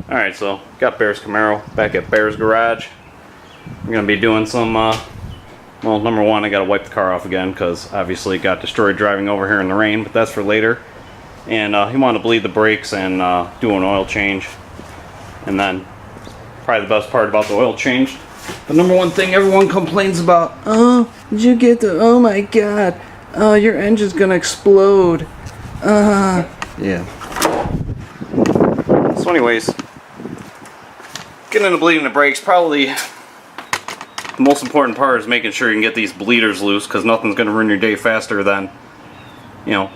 Alright, so got Bear's Camaro back at Bear's garage. I'm going to be doing some, well, number one, I got to wipe the car off again because obviously it got destroyed driving over here in the rain, but that's for later. And he wanted to bleed the brakes and do an oil change. And then, probably the best part about the oil change, the number one thing everyone complains about, oh, did you get the, oh my god, oh, your engine's going to explode. Yeah. So anyways, getting into bleeding the brakes, probably the most important part is making sure you can get these bleeders loose, because nothing's going to ruin your day faster than, you know,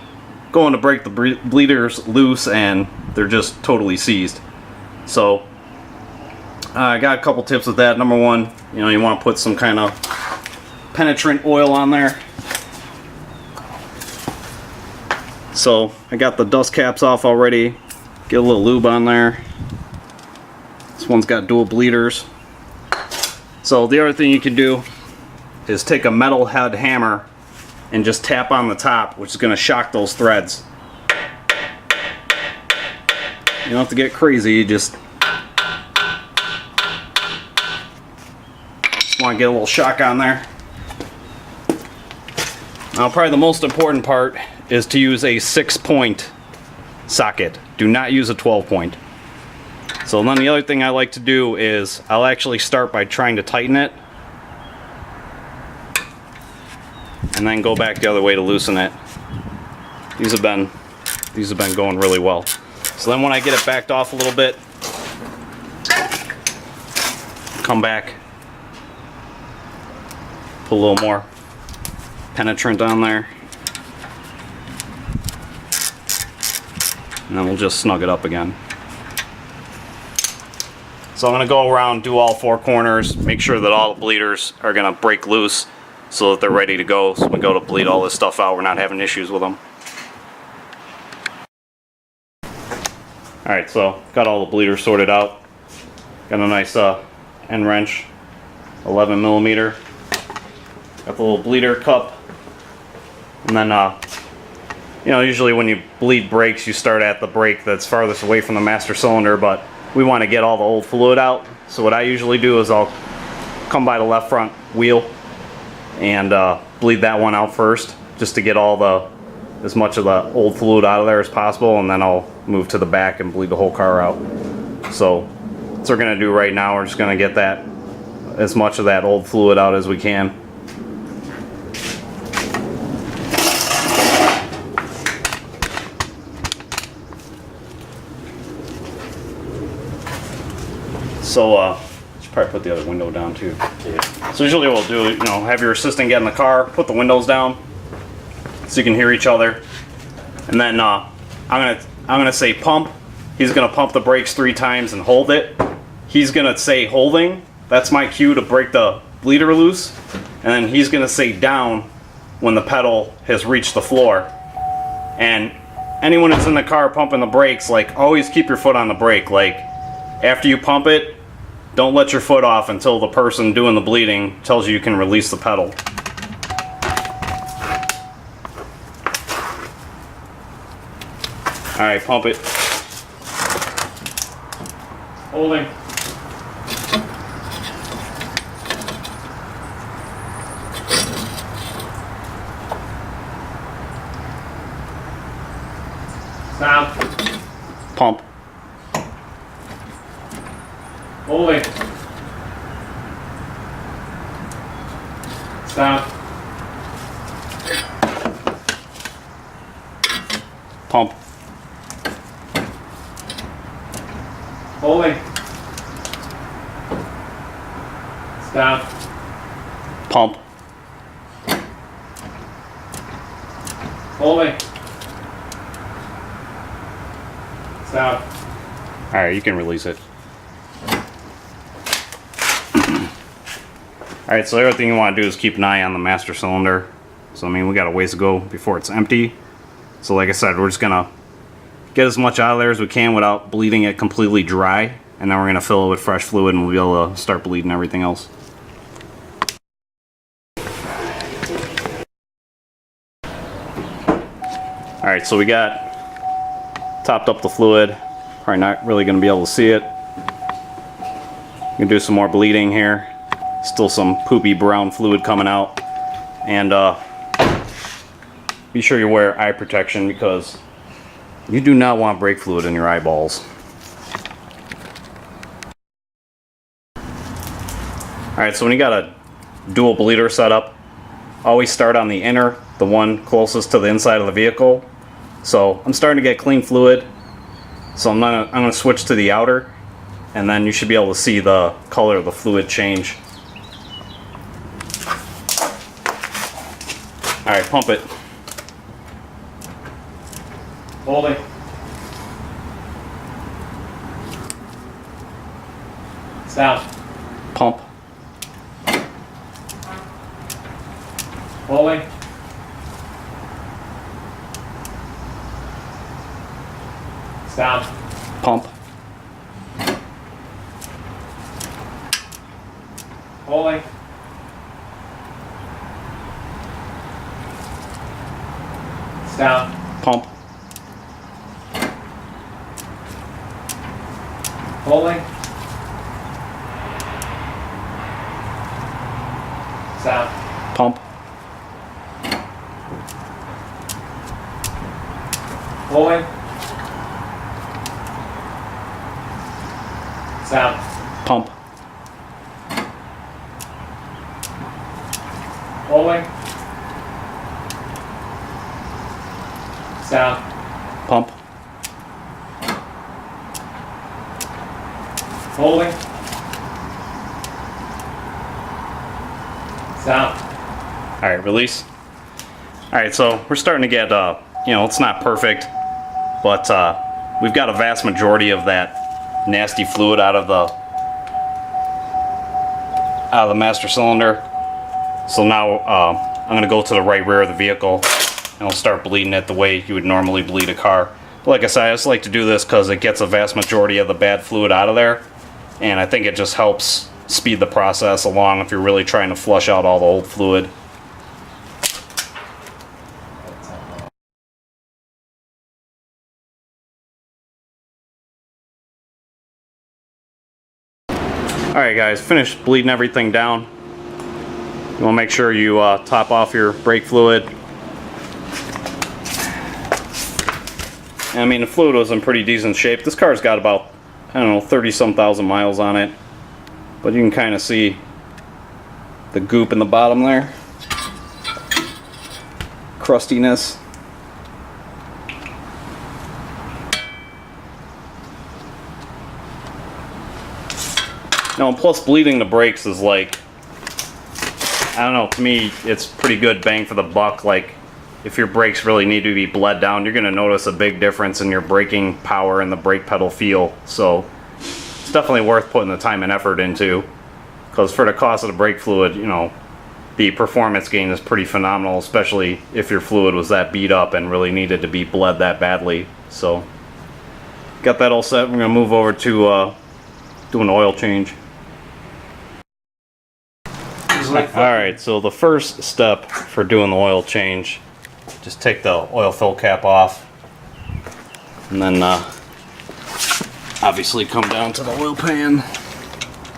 going to break the bleeders loose and they're just totally seized. So I got a couple tips with that. Number one, you know, you want to put some kind of penetrant oil on there. So I got the dust caps off already. Get a little lube on there. This one's got dual bleeders. So the other thing you can do is take a metal head hammer and just tap on the top, which is going to shock those threads. You don't have to get crazy, you just want to get a little shock on there. Now probably the most important part is to use a 6-point socket. Do not use a 12-point. So then the other thing I like to do is I'll actually start by trying to tighten it and then go back the other way to loosen it. These have been going really well. So then when I get it backed off a little bit, come back, put a little more penetrant on there, and then we'll just snug it up again. So I'm going to go around, do all 4 corners, make sure that all the bleeders are going to break loose so that they're ready to go. So when we go to bleed all this stuff out, we're not having issues with them. Alright, so got all the bleeders sorted out. Got a nice end wrench, 11mm. Got the little bleeder cup. And then, you know, usually when you bleed brakes, you start at the brake that's farthest away from the master cylinder, but we want to get all the old fluid out. So what I usually do is I'll come by the left front wheel and bleed that one out first, just to get as much of the old fluid out of there as possible, and then I'll move to the back and bleed the whole car out. So what we're going to do right now, we're just going to get that, as much of that old fluid out as we can. So, should probably put the other window down too. Yeah. So usually what we'll do, you know, have your assistant get in the car, put the windows down so you can hear each other, and then I'm gonna say pump. He's gonna pump the brakes 3 times and hold it. He's gonna say holding. That's my cue to break the bleeder loose, and then he's gonna say down when the pedal has reached the floor. And anyone that's in the car pumping the brakes, like, always keep your foot on the brake. Like, after you pump it, don't let your foot off until the person doing the bleeding tells you can release the pedal. Alright, pump it. Holding. Stop. Pump. Holding. Stop. Pump. Holding. Stop. Pump. Holding. Stop. Alright, you can release it. Alright, so everything you want to do is keep an eye on the master cylinder. So I mean, we got a ways to go before it's empty. So like I said, we're just gonna get as much out of there as we can without bleeding it completely dry, and then we're gonna fill it with fresh fluid and we'll be able to start bleeding everything else. Alright, so we got topped up the fluid. Probably not really going to be able to see it. You can do some more bleeding here. Still some poopy brown fluid coming out. And be sure you wear eye protection because you do not want brake fluid in your eyeballs. Alright, so when you got a dual bleeder setup, always start on the inner, the one closest to the inside of the vehicle. So I'm starting to get clean fluid, so I'm going to switch to the outer, and then you should be able to see the color of the fluid change. Alright, pump it. Holding. Stop. Pump. Holding. Stop. Pump. Holding. Stop. Pump. Holding. Stop. Pump. Holding. Stop. Pump. Holding. Stop. Pump. Holding. Stop. Alright, release. Alright, so we're starting to get, it's not perfect, but we've got a vast majority of that nasty fluid out of the master cylinder. So now I'm going to go to the right rear of the vehicle and I'll start bleeding it the way you would normally bleed a car. But like I said, I just like to do this because it gets a vast majority of the bad fluid out of there, and I think it just helps speed the process along if you're really trying to flush out all the old fluid. Alright guys, finished bleeding everything down. You want to make sure you top off your brake fluid. And, I mean, the fluid was in pretty decent shape. This car's got about, I don't know, 30-some thousand miles on it. But you can kind of see the goop in the bottom there. Crustiness. Now, plus bleeding the brakes is like, I don't know, to me it's pretty good bang for the buck. Like, if your brakes really need to be bled down, you're going to notice a big difference in your braking power and the brake pedal feel. So it's definitely worth putting the time and effort into, because for the cost of the brake fluid, you know, the performance gain is pretty phenomenal, especially if your fluid was that beat up and really needed to be bled that badly. So got that all set. We're going to move over to doing an oil change. Alright, so the first step for doing the oil change, just take the oil fill cap off, and then obviously come down to the oil pan.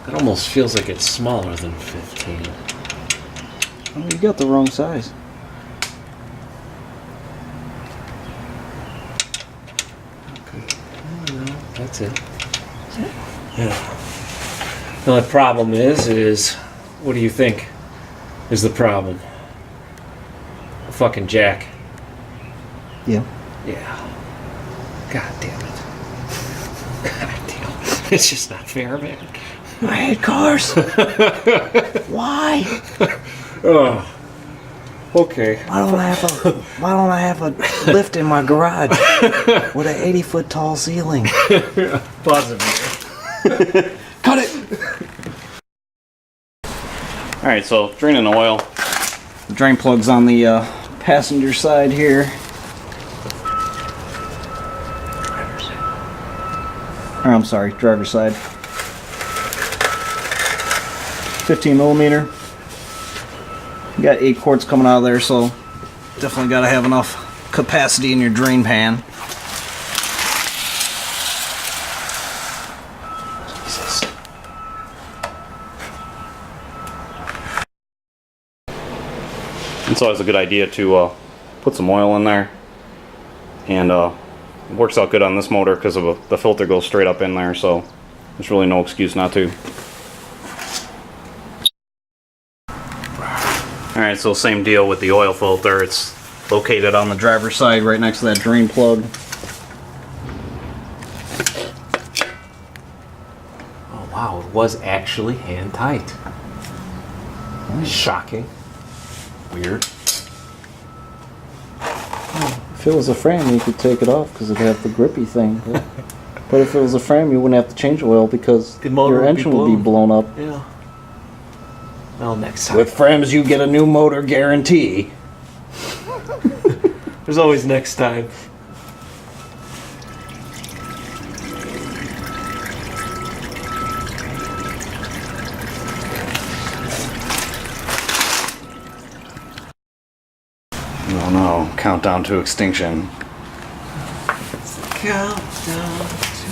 It almost feels like it's smaller than 15. Oh, you got the wrong size. Okay. No, that's it. Yeah. The only problem is, what do you think is the problem? A fucking jack. Yeah. Yeah. God damn it. God damn it. It's just not fair, man. I hate cars. Why? Oh. Okay. Why don't I have a lift in my garage with an 80-foot tall ceiling? Pause it, man. Cut it. Alright, so draining the oil. The drain plug's on the passenger side here. Or, I'm sorry, driver's side. 15 millimeter. You got 8 quarts coming out of there, so definitely got to have enough capacity in your drain pan. Jesus. It's always a good idea to put some oil in there, and it works out good on this motor because of the filter goes straight up in there, so there's really no excuse not to. Alright, so same deal with the oil filter. It's located on the driver's side right next to that drain plug. Oh wow, it was actually hand tight. Shocking. Weird. If it was a frame, you could take it off because it'd have the grippy thing. But if it was a frame, you wouldn't have to change oil because The motor your would be engine would be blown up. Yeah. Well, next time. With frames, you get a new motor guarantee. There's always next time. Oh no, countdown to extinction. Countdown to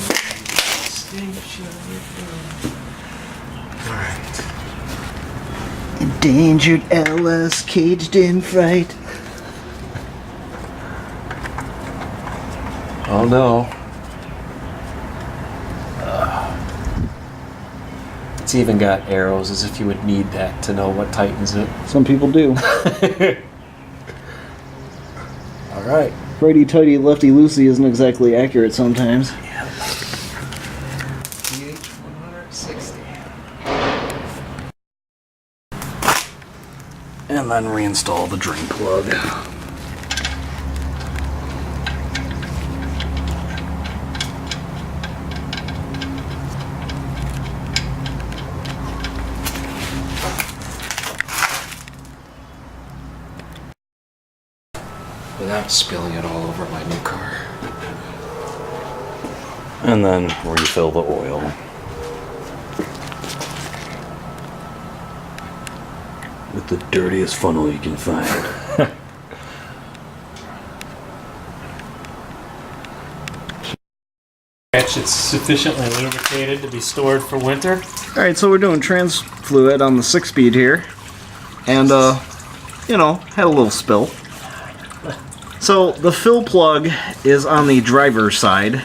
extinction. Alright. Endangered LS caged in fright. Oh no. It's even got arrows as if you would need that to know what tightens it. Some people do. Alright. Righty tighty, lefty loosey isn't exactly accurate sometimes. PH 160. And then reinstall the drain plug. Without spilling it all over my new car. And then refill the oil. With the dirtiest funnel you can find. It's sufficiently lubricated to be stored for winter. Alright, so we're doing trans fluid on the 6-speed here. And, you know, had a little spill. So the fill plug is on the driver's side,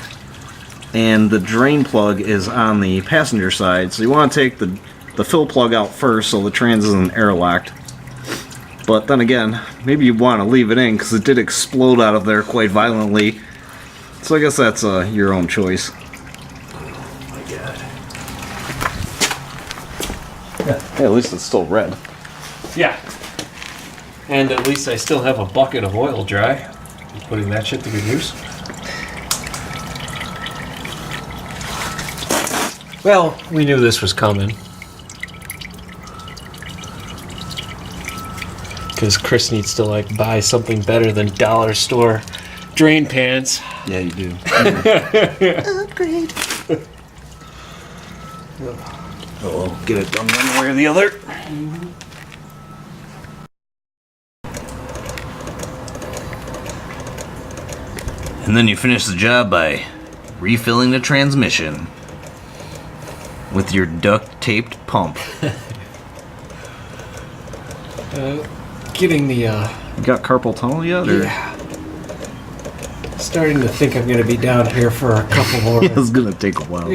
and the drain plug is on the passenger side. So you want to take the fill plug out first so the trans isn't airlocked. But then again, maybe you want to leave it in because it did explode out of there quite violently. So I guess that's your own choice. Oh my god. Yeah, at least it's still red. Yeah. And at least I still have a bucket of oil dry. I'm putting that shit to good use. Well, we knew this was coming. Because Chris needs to like buy something better than dollar store drain pans. Yeah, you do. Upgrade. Oh, get it done one way or the other. And then you finish the job by refilling the transmission with your duct-taped pump. Getting the You got carpal tunnel yet? Or? yeah. Starting to think I'm gonna be down here for a couple more It's gonna take a while.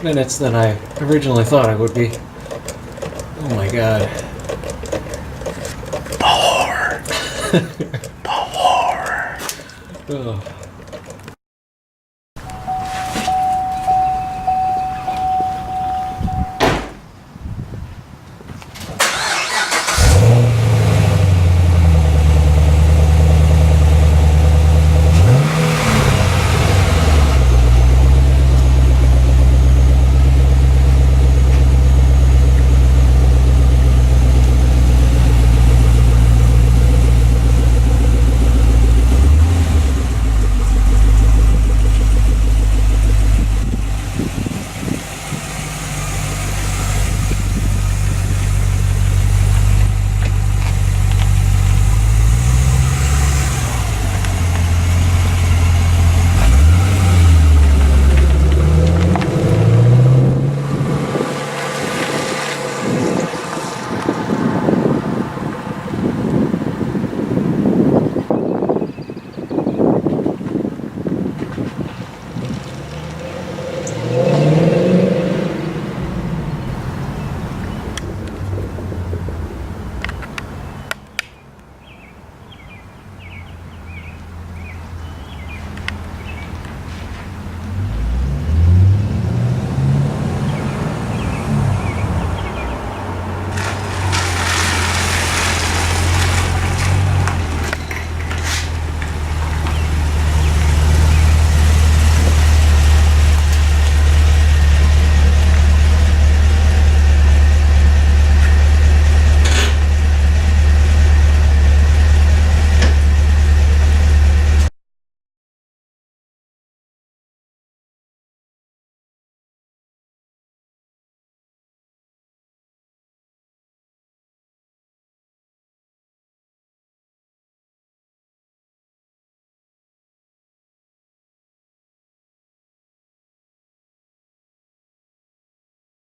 minutes than I originally thought I would be. Oh my god. Power. Power. Ugh.